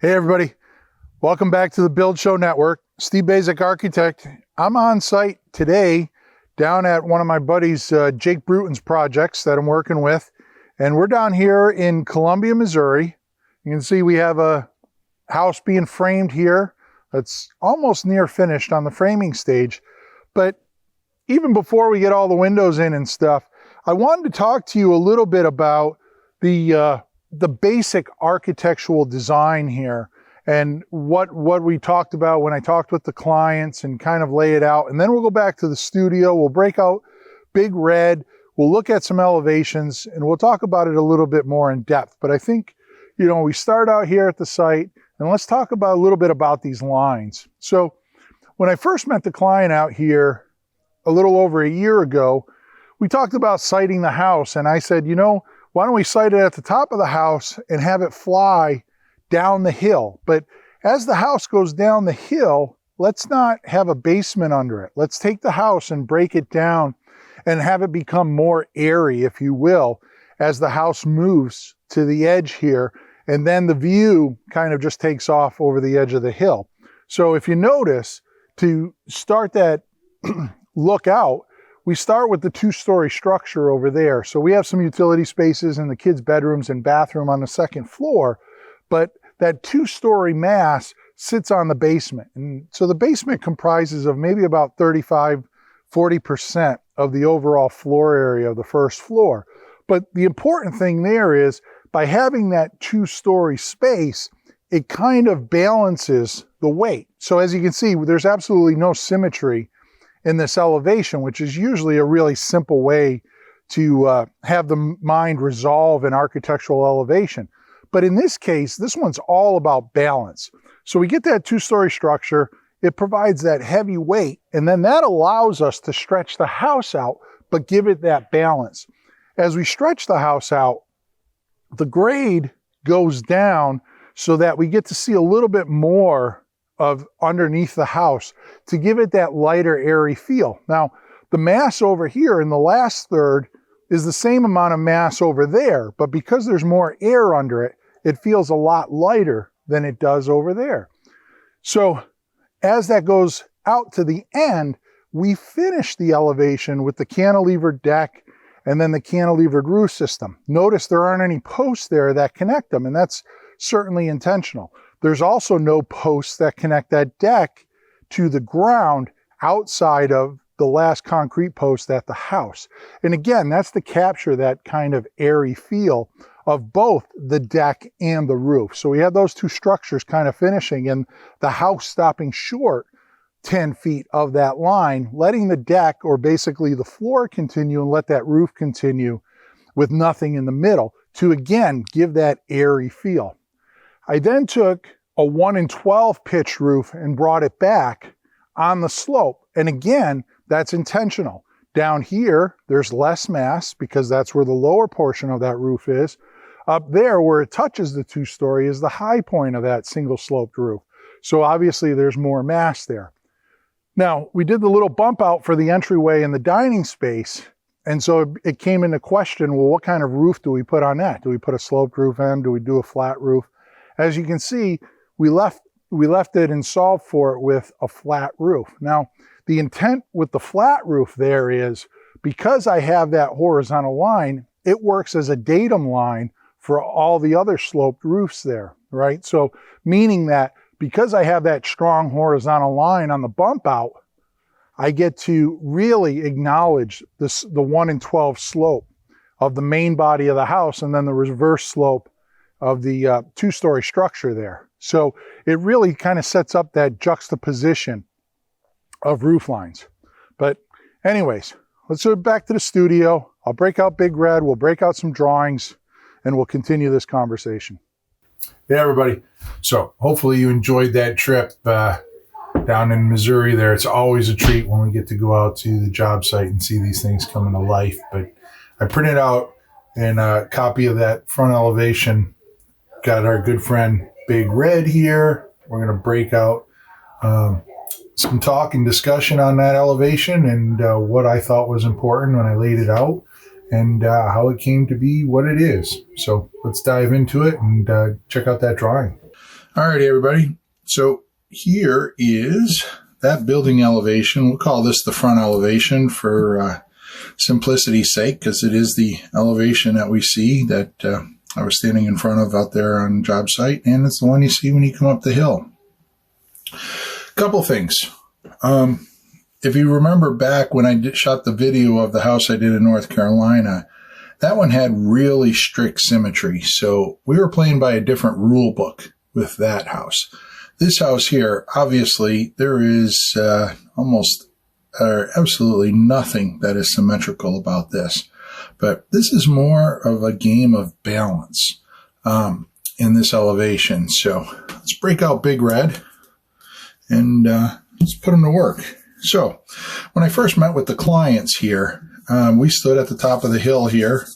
Hey everybody, welcome back to the Build Show Network. Steve Basic Architect. I'm on site today down at one of my buddies, Jake Bruton's projects that I'm working with. And we're down here in Columbia, Missouri. You can see we have a house being framed here that's almost near finished on the framing stage. But even before we get all the windows in and stuff, I wanted to talk to you a little bit about the basic architectural design here and what we talked about when I talked with the clients and kind of lay it out. And then we'll go back to the studio. We'll break out Big Red. We'll look at some elevations and we'll talk about it a little bit more in depth. But I think, we start out here at the site and let's talk about a little bit about these lines. So when I first met the client out here a little over a year ago, we talked about siting the house. And I said, why don't we site it at the top of the house and have it fly down the hill? But as the house goes down the hill, let's not have a basement under it. Let's take the house and break it down and have it become more airy, if you will, as the house moves to the edge here. And then the view kind of just takes off over the edge of the hill. So if you notice, to start that look out, we start with the two-story structure over there. So we have some utility spaces in the kids' bedrooms and bathroom on the second floor, but that two-story mass sits on the basement. And so the basement comprises of maybe about 35–40% of the overall floor area of the first floor. But the important thing there is by having that two-story space, it kind of balances the weight. So as you can see, there's absolutely no symmetry in this elevation, which is usually a really simple way to have the mind resolve an architectural elevation. But in this case, this one's all about balance. So we get that two-story structure, it provides that heavy weight, and then that allows us to stretch the house out, but give it that balance. As we stretch the house out, the grade goes down so that we get to see a little bit more of underneath the house to give it that lighter, airy feel. Now, the mass over here in the last third is the same amount of mass over there, but because there's more air under it, it feels a lot lighter than it does over there. So as that goes out to the end, we finish the elevation with the cantilevered deck and then the cantilevered roof system. Notice there aren't any posts there that connect them, and that's certainly intentional. There's also no posts that connect that deck to the ground outside of the last concrete post at the house. And again, that's to capture that kind of airy feel of both the deck and the roof. So we have those two structures kind of finishing and the house stopping short 10 feet of that line, letting the deck or basically the floor continue and let that roof continue with nothing in the middle to again give that airy feel. I then took a 1-in-12 pitch roof and brought it back on the slope. And again, that's intentional. Down here, there's less mass because that's where the lower portion of that roof is. Up there where it touches the two-story is the high point of that single sloped roof. So obviously there's more mass there. Now, we did the little bump out for the entryway and the dining space. And so it came into question, well, what kind of roof do we put on that? Do we put a sloped roof in? Do we do a flat roof? As you can see, we left it and solved for it with a flat roof. Now, the intent with the flat roof there is because I have that horizontal line, it works as a datum line for all the other sloped roofs there, right? So meaning that because I have that strong horizontal line on the bump out, I get to really acknowledge the 1-in-12 slope of the main body of the house and then the reverse slope of the two-story structure there. So it really kind of sets up that juxtaposition of roof lines. But anyways, let's go back to the studio. I'll break out Big Red, we'll break out some drawings, and we'll continue this conversation. Hey everybody. So hopefully you enjoyed that trip down in Missouri there. It's always a treat when we get to go out to the job site and see these things come into life. But I printed out a copy of that front elevation. Got our good friend Big Red here. We're going to break out some talk and discussion on that elevation and what I thought was important when I laid it out and how it came to be what it is. So let's dive into it and check out that drawing. Alrighty, everybody. So here is that building elevation. We'll call this the front elevation for simplicity's sake, because it is the elevation that we see that I was standing in front of out there on job site, and it's the one you see when you come up the hill. Couple things. If you remember back when I shot the video of the house I did in North Carolina, that one had really strict symmetry. So we were playing by a different rule book with that house. This house here, obviously, there is absolutely nothing that is symmetrical about this. But this is more of a game of balance in this elevation. So let's break out Big Red and let's put them to work. So when I first met with the clients here, we stood at the top of the hill here,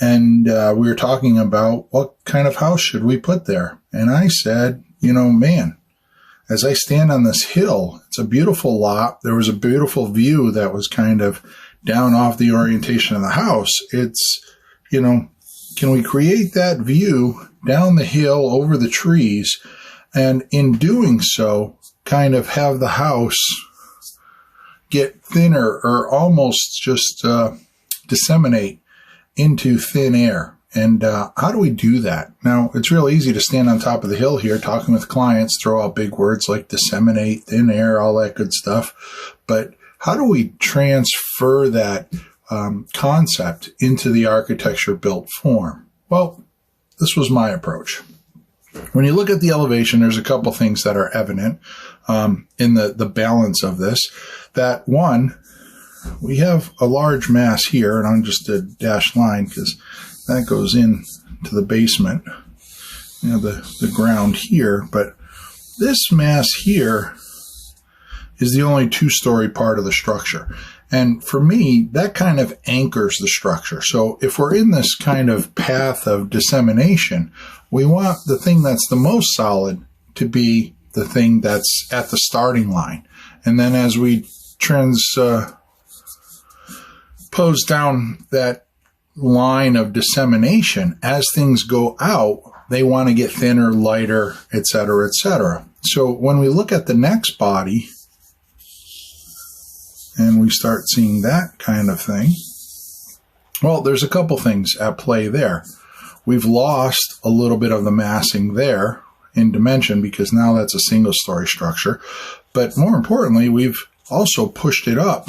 and we were talking about what kind of house should we put there. And I said, you know, man, as I stand on this hill, it's a beautiful lot. There was a beautiful view that was kind of down off the orientation of the house. It's, you know, can we create that view down the hill over the trees, and in doing so, kind of have the house get thinner or almost just disseminate into thin air? And how do we do that? Now, it's real easy to stand on top of the hill here talking with clients, throw out big words like disseminate, thin air, all that good stuff. But how do we transfer that concept into the architecture built form? Well, this was my approach. When you look at the elevation, there's a couple things that are evident in the balance of this. That one, we have a large mass here, and I'm just a dashed line because that goes in to the basement, you know, the ground here. But this mass here is the only two-story part of the structure. And for me, that kind of anchors the structure. So if we're in this kind of path of dissemination, we want the thing that's the most solid to be the thing that's at the starting line. And then as we transpose down that line of dissemination, as things go out, they want to get thinner, lighter, etc., etc. So when we look at the next body and we start seeing that kind of thing, well, there's a couple things at play there. We've lost a little bit of the massing there in dimension because now that's a single story structure. But more importantly, we've also pushed it up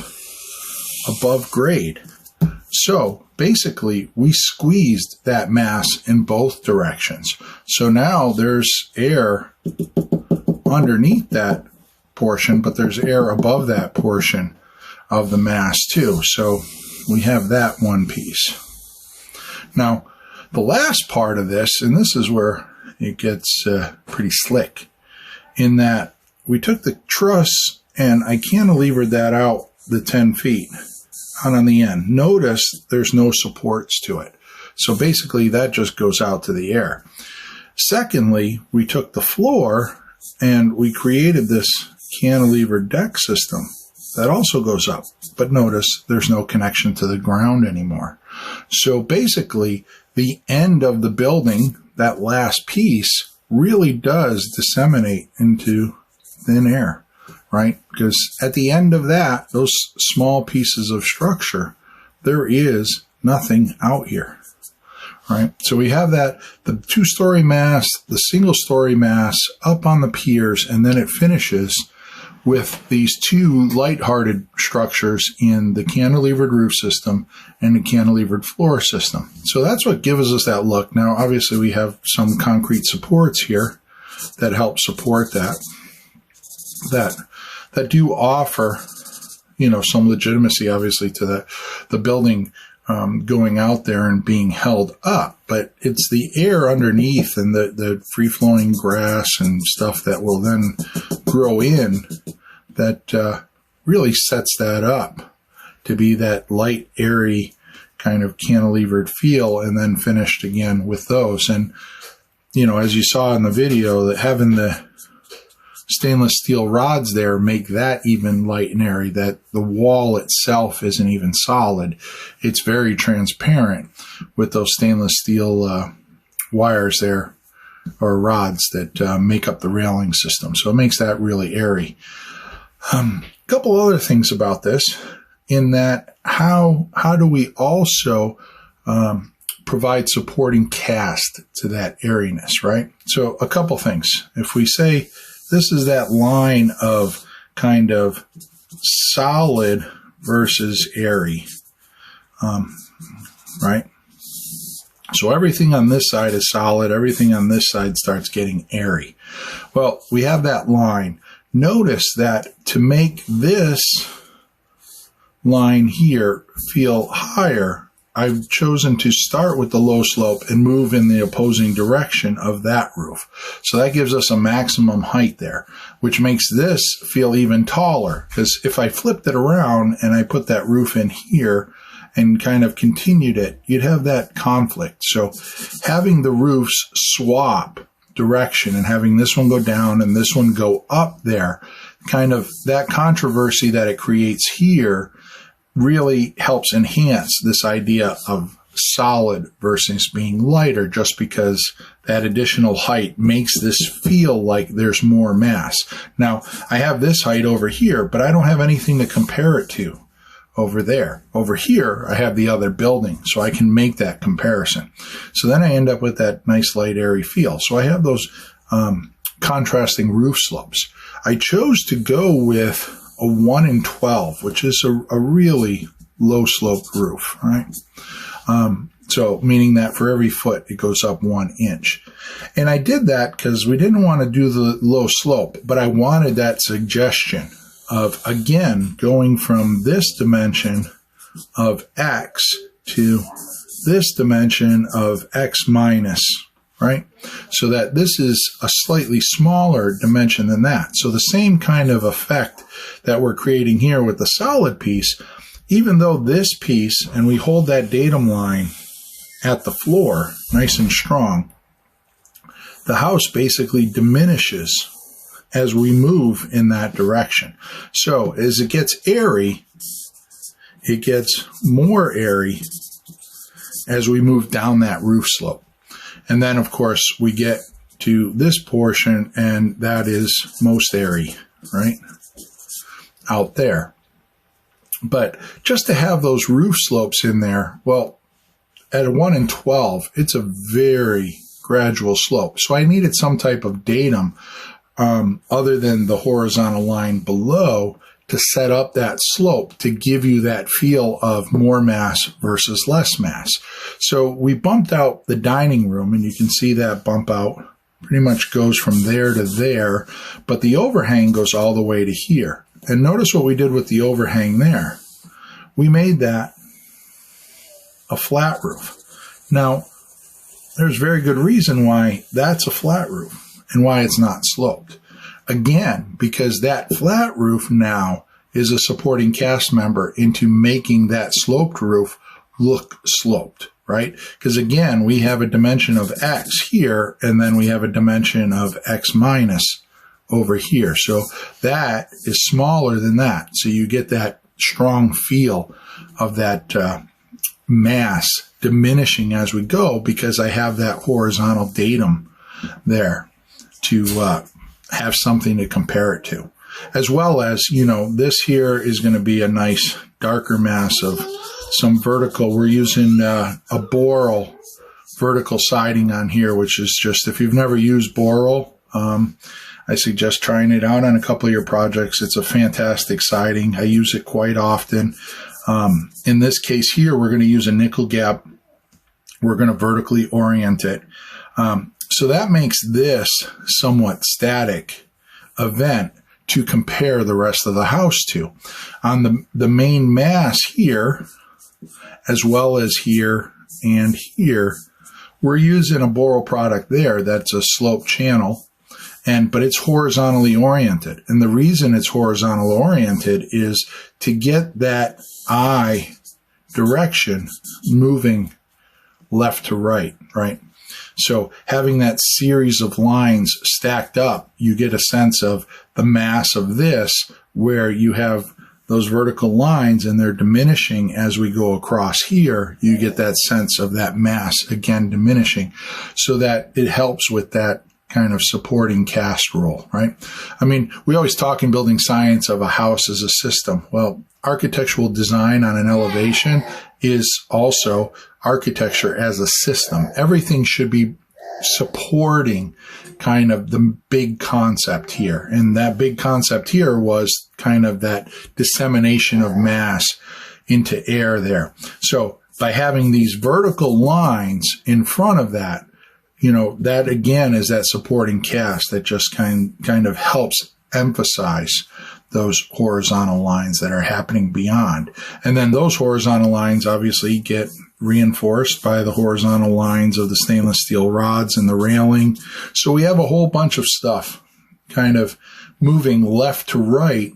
above grade. So basically, we squeezed that mass in both directions. So now there's air underneath that portion, but there's air above that portion of the mass too. So we have that one piece. Now, the last part of this, and this is where it gets pretty slick, in that we took the truss and I cantilevered that out the 10 feet out on the end. Notice there's no supports to it. So basically that just goes out to the air. Secondly, we took the floor and we created this cantilevered deck system that also goes up. But notice there's no connection to the ground anymore. So basically the end of the building, that last piece, really does disseminate into thin air, right? Because at the end of that, those small pieces of structure, there is nothing out here, right? So we have that, the two-story mass, the single-story mass up on the piers, and then it finishes with these two light-hearted structures in the cantilevered roof system and the cantilevered floor system. So that's what gives us that look. Now, obviously, we have some concrete supports here that help support that do offer, you know, some legitimacy, obviously, to the building going out there and being held up. But it's the air underneath and the free-flowing grass and stuff that will then grow in that really sets that up to be that light, airy kind of cantilevered feel, and then finished again with those. And, you know, as you saw in the video, that having the stainless steel rods there make that even light and airy, that the wall itself isn't even solid. It's very transparent with those stainless steel wires there or rods that make up the railing system. So it makes that really airy. A couple other things about this, in that how do we also provide supporting cast to that airiness, right? So a couple things. If we say this is that line of kind of solid versus airy, right? So everything on this side is solid. Everything on this side starts getting airy. Well, we have that line. Notice that to make this line here feel higher, I've chosen to start with the low slope and move in the opposing direction of that roof. So that gives us a maximum height there, which makes this feel even taller. Because if I flipped it around and I put that roof in here and kind of continued it, you'd have that conflict. So having the roofs swap direction and having this one go down and this one go up there, kind of that controversy that it creates here really helps enhance this idea of solid versus being lighter, just because that additional height makes this feel like there's more mass. Now, I have this height over here, but I don't have anything to compare it to over there. Over here, I have the other building, so I can make that comparison. So then I end up with that nice light airy feel. So I have those contrasting roof slopes. I chose to go with a 1 in 12, which is a really low sloped roof, right? So meaning that for every foot, it goes up 1 inch. And I did that because we didn't want to do the low slope, but I wanted that suggestion of, again, going from this dimension of X to this dimension of X minus, right? So that this is a slightly smaller dimension than that. So the same kind of effect that we're creating here with the solid piece, even though this piece, and we hold that datum line at the floor nice and strong, the house basically diminishes as we move in that direction. So as it gets airy, it gets more airy as we move down that roof slope. And then, of course, we get to this portion, and that is most airy, right? Out there. But just to have those roof slopes in there, well, at a 1 in 12, it's a very gradual slope. So I needed some type of datum other than the horizontal line below to set up that slope to give you that feel of more mass versus less mass. So we bumped out the dining room, and you can see that bump out pretty much goes from there to there, but the overhang goes all the way to here. And notice what we did with the overhang there. We made that a flat roof. Now, there's very good reason why that's a flat roof and why it's not sloped. Again, because that flat roof now is a supporting cast member into making that sloped roof look sloped, right? Because again, we have a dimension of X here, and then we have a dimension of X minus over here. So that is smaller than that. So you get that strong feel of that mass diminishing as we go, because I have that horizontal datum there to have something to compare it to. As well as, you know, this here is going to be a nice darker mass of some vertical. We're using a Boral vertical siding on here, which is just, if you've never used Boral, I suggest trying it out on a couple of your projects. It's a fantastic siding. I use it quite often. In this case here, we're going to use a nickel gap. We're going to vertically orient it. So that makes this somewhat static event to compare the rest of the house to. On the main mass here, as well as here and here, we're using a Boral product there that's a slope channel, but it's horizontally oriented. And the reason it's horizontal oriented is to get that eye direction moving left to right, right? So having that series of lines stacked up, you get a sense of the mass of this, where you have those vertical lines, and they're diminishing as we go across here, you get that sense of that mass, again, diminishing, so that it helps with that kind of supporting cast role, right? I mean, we always talk in building science of a house as a system. Well, architectural design on an elevation is also architecture as a system. Everything should be supporting kind of the big concept here. And that big concept here was kind of that dissemination of mass into air there. So by having these vertical lines in front of that, that again is that supporting cast that just kind of helps emphasize those horizontal lines that are happening beyond. And then those horizontal lines obviously get reinforced by the horizontal lines of the stainless steel rods and the railing. So we have a whole bunch of stuff kind of moving left to right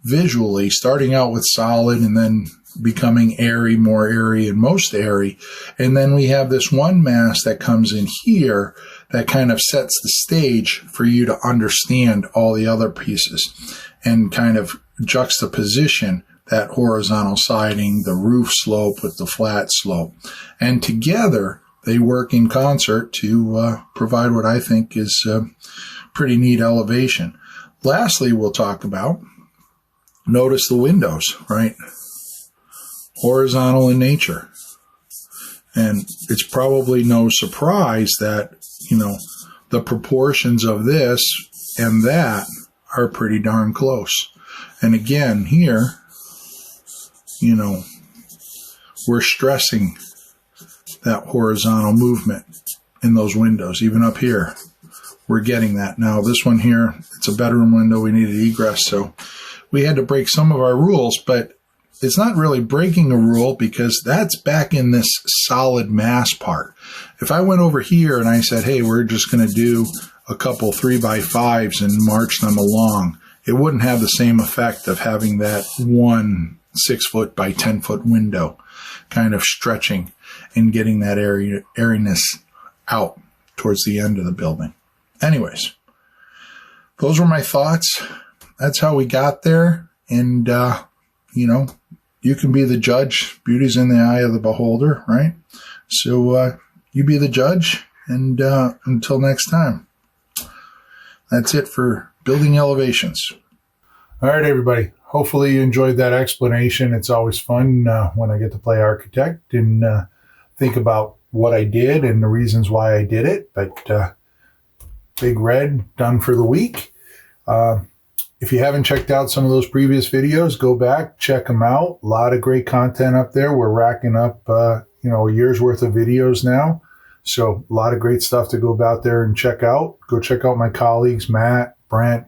visually, starting out with solid and then becoming airy, more airy, and most airy. And then we have this one mass that comes in here that kind of sets the stage for you to understand all the other pieces and kind of juxtaposition that horizontal siding, the roof slope with the flat slope. And together, they work in concert to provide what I think is a pretty neat elevation. Lastly, we'll talk about, notice the windows, right? Horizontal in nature. And it's probably no surprise that, the proportions of this and that are pretty darn close. And again, here, we're stressing that horizontal movement in those windows. Even up here, we're getting that. Now, this one here, it's a bedroom window. We needed egress, so we had to break some of our rules, but it's not really breaking a rule because that's back in this solid mass part. If I went over here and I said, hey, we're just going to do a couple 3x5s and march them along, it wouldn't have the same effect of having that one 6-foot by 10-foot window kind of stretching and getting that airiness out towards the end of the building. Anyways, those were my thoughts. That's how we got there. And, you can be the judge. Beauty's in the eye of the beholder, right? So you be the judge. And until next time, that's it for building elevations. All right, everybody. Hopefully you enjoyed that explanation. It's always fun when I get to play architect and think about what I did and the reasons why I did it. But Big Red, done for the week. If you haven't checked out some of those previous videos, go back, check them out. A lot of great content up there. We're racking up, a year's worth of videos now. So a lot of great stuff to go out there and check out. Go check out my colleagues, Matt, Brent,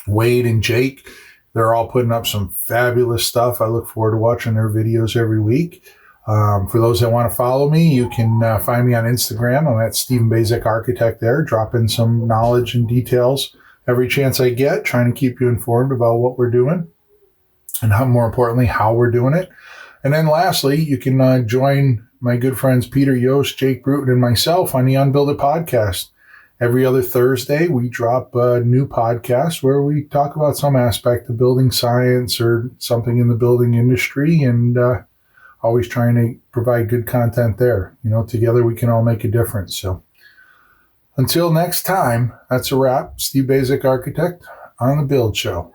Wade, and Jake. They're all putting up some fabulous stuff. I look forward to watching their videos every week. For those that want to follow me, you can find me on Instagram. I'm at Stephen Basic Architect there, dropping some knowledge and details every chance I get, trying to keep you informed about what we're doing and more importantly, how we're doing it. And then lastly, you can join my good friends Peter Yost, Jake Bruton, and myself on the Unbuild It podcast. Every other Thursday, we drop a new podcast where we talk about some aspect of building science or something in the building industry, and always trying to provide good content there. Together we can all make a difference. So until next time, that's a wrap. Steve Basic Architect on The Build Show.